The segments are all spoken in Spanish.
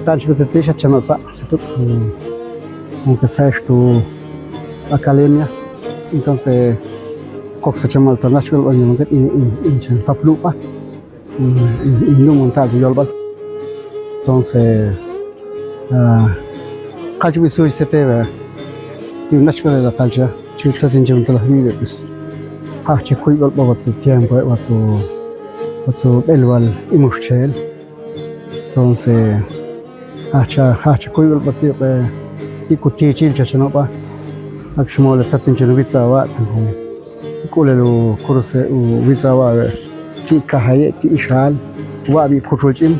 cancha de tisha chama sa tu tu academia entonces coxa chama ta Nashville o nunca in chan paplupa no montado yolbal entonces cancha bisu seteva ti Nashville da cancha chuta tinjum tala hile bis ha che kuibal babatsu tiempo watsu belwal imushel entonces hacha kuibal batio ikuti chilcha chanopa akshmole tatinjun vitsawa tanhum kulelu kurse u vitsawa ti kahaye ti ishal wa bi kutrojim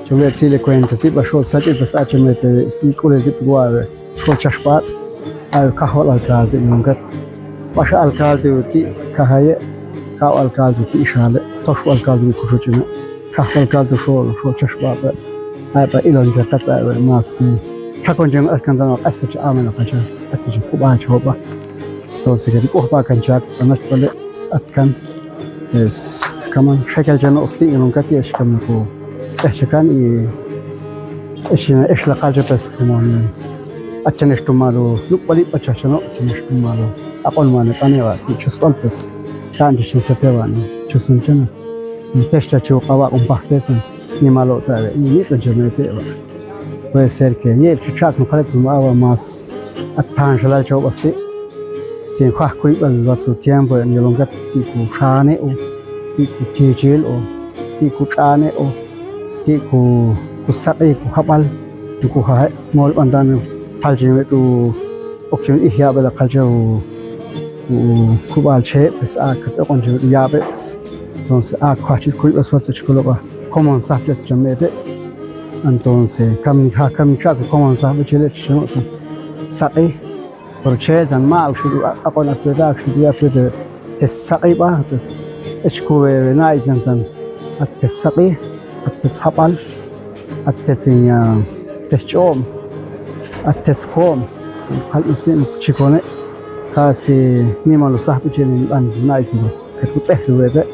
chole tsile kwenta ti bashol sajit bas achmete ikule ti wa shol chashpas al kahol alkalde nungat basha alkalde ti kahaye ka alkalde ti ishal tosh alkalde kutrojim kahol alkalde shol chashpas ay ba ilon jakatsa masni chakonjeng alkandano asach amena kacha asach kuba choba entonces que digo pa kanchak anas pale atkan es kaman shakel jano osti nunca ti es kaman ko shakan y es la calle pues como achanesh tumalo lupali pachachano achanesh tumalo akon man tanewa ti chusol pues tan dishin satewani chusun chana testa chu qawa compactetan ni malo ta ni se jamete puede ser que y el chichac no parece más atangela el show así tiene cuál cuál va su tiempo en el lugar tipo chane o tipo tichel o tipo chane o tipo kusabe kuhabal tipo ha mol andan paljime tu option ihya bela kalja o kubal che pues a que con yo ya ves entonces a cuál cuál va su chicolaba common subject jamete entonces kami chat como sabe chile chino sabe por che dan mal shudu akon akeda shudu apede te sabe ba te eshkuwe na izantan at te sabe at te hapal at te tinya te chom at te kom hal isin chikone kasi ni malu sabe chile an na izan ke tsehwe de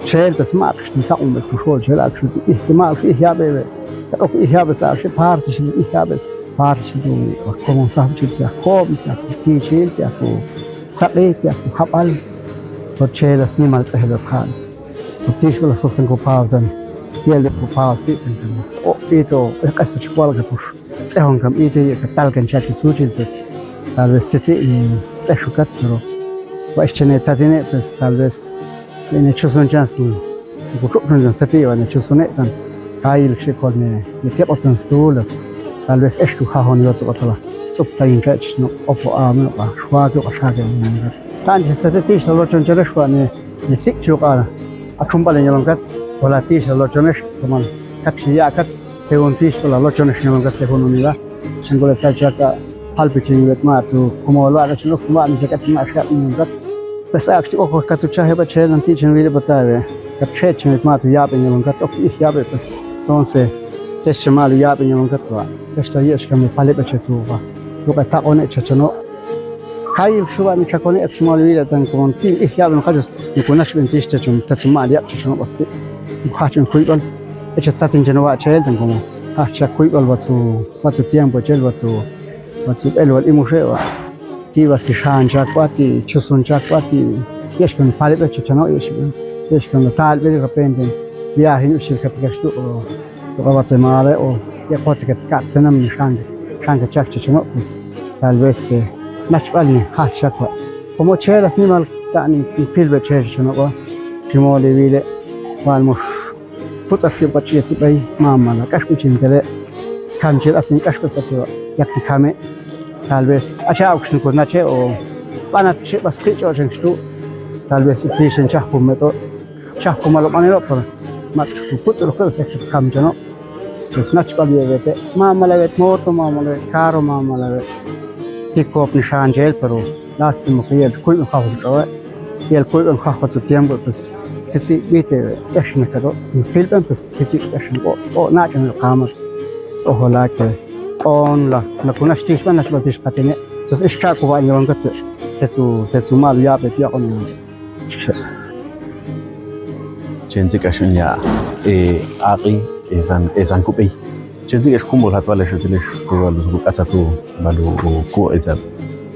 شيل بس ما أعرف نتاعهم بس مشغول شيل أكشن ما أعرف إيه يابه أوك إيه يابه سأشي بارتش إيه يابه بارتش دو وكم صاحب شيل تأكل تأكل تيشيل تأكل سقي تأكل حبال وشيل أسمي مال سهل الخان وتيش ولا صوصن كوباودن يلي كوباوستي تنكم أو إيتو قصة شوال كبوش سهون كم إيتي كتال كان شاكي سوجيل بس tal vez سيتي تأشوكات ترو وإشتني تاتيني بس tal vez ne chusun chansni bukrun sati wa ne chusune tan kail shekol ne tiap otsan stul tal vez estu ha hon yot otala chup tain chach no opo am ba shwa ke asha ke tan sati ti shalo chon chara shwa ne sik chuka achum bale nyalong kat wala ti shalo chonesh toman takshi ya kat te on ti shalo lo chonesh nyalong kat se hono nila shingole ta chaka halpiching let ma tu kumolwa ra chno kuma ni jakat ma asha kat بس أكتر أخو كاتو شاهي بتشيل نتيجة نويل بتاعه كتشيل شنو ما تو يابين يوم كات أخو إيه يابي بس تونسه تشت مالو يابين يوم كاتوا تشت يش كم يفعل بتشتوه لو كتاقونه تشتنو كاي شو بقى نشكونه أكش مالو يلا زين كون تيم إيه يابين خجوس نكونش بنتيش تشوم تسمع لي تشتنو بس نخاشن كويبل إيش تاتين جنوا تشيل تنكمو هاشا كويبل واتسو تيام بتشيل واتسو الوال إيموشة ti basti shanja kwati chusun chakwati yeshkan pale be chano yeshkan tal be repente viaje no shirkat gashtu o Guatemala o ya kwati kat nam shanga chak chano pues tal vez que nachbali ha shakwa como chelas ni mal tani pilbe chano o timole vile walmush putsakti bachi tu bai mama la kashkuchin tele kanchel atin kashkusatwa yakti kame tal vez acha auction ko nache o pana che bas kicho jengstu tal vez utishin chahpu meto chahpu malo manelo por mat puto ko se kam jano es nach bali vete mama la vet moto mama la caro mama la tikop nishan gel pero last mo kiel kul no khawu to yel kul no khawu to tiempo pues sisi vite session kado filben pues sisi session o na jano kama o hola ke on la kuna stish ban nas batish katene bas ishka ko ba nyon gat tetsu mal ya be ti on chen ti ka shun ya e ari ezan kupi Chedi es como la toalla chedi que va los atatu malu ko esa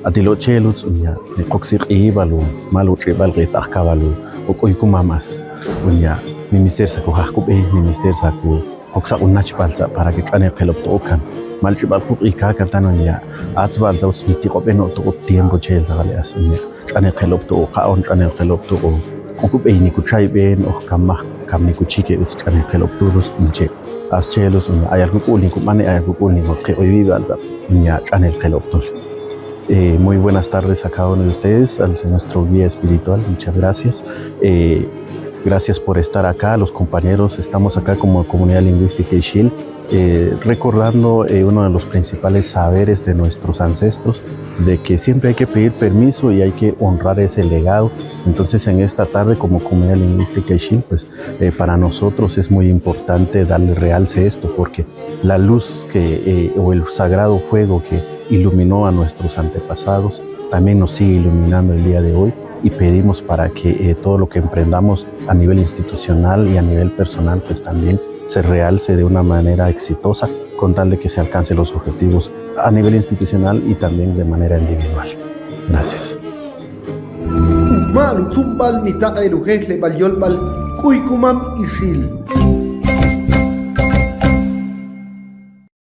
atilo chelos unya ne koxir e balu malu che balge takabalu o koikumamas unya minister sa ko hakku be minister sa ko koksa unnach balta para que kane kelop to kan malchi balku ika kaltano nya atbal zaus miti ko beno to tiempo chel sagale asunya kane kelop to ka on kane kelop to ko be ni ku chai ben o kamma kamni ku chike us kane kelop to rus inche as chelos unya ayal ku ni ku mane ayal ku ni ko ke oyi balta unya kane kelop to. Muy buenas tardes a cada uno de ustedes, a nuestro guía espiritual, muchas gracias. Gracias por estar acá, los compañeros, estamos acá como Comunidad Lingüística Ixil, recordando uno de los principales saberes de nuestros ancestros, de que siempre hay que pedir permiso y hay que honrar ese legado. Entonces en esta tarde como Comunidad Lingüística Ixil, pues para nosotros es muy importante darle realce a esto, porque la luz o el sagrado fuego que iluminó a nuestros antepasados también nos sigue iluminando el día de hoy, y pedimos para que todo lo que emprendamos a nivel institucional y a nivel personal pues también se realce de una manera exitosa, con tal de que se alcancen los objetivos a nivel institucional y también de manera individual. Gracias. Malu tumbal ni takai rujes le balyol bal kuikumam isil.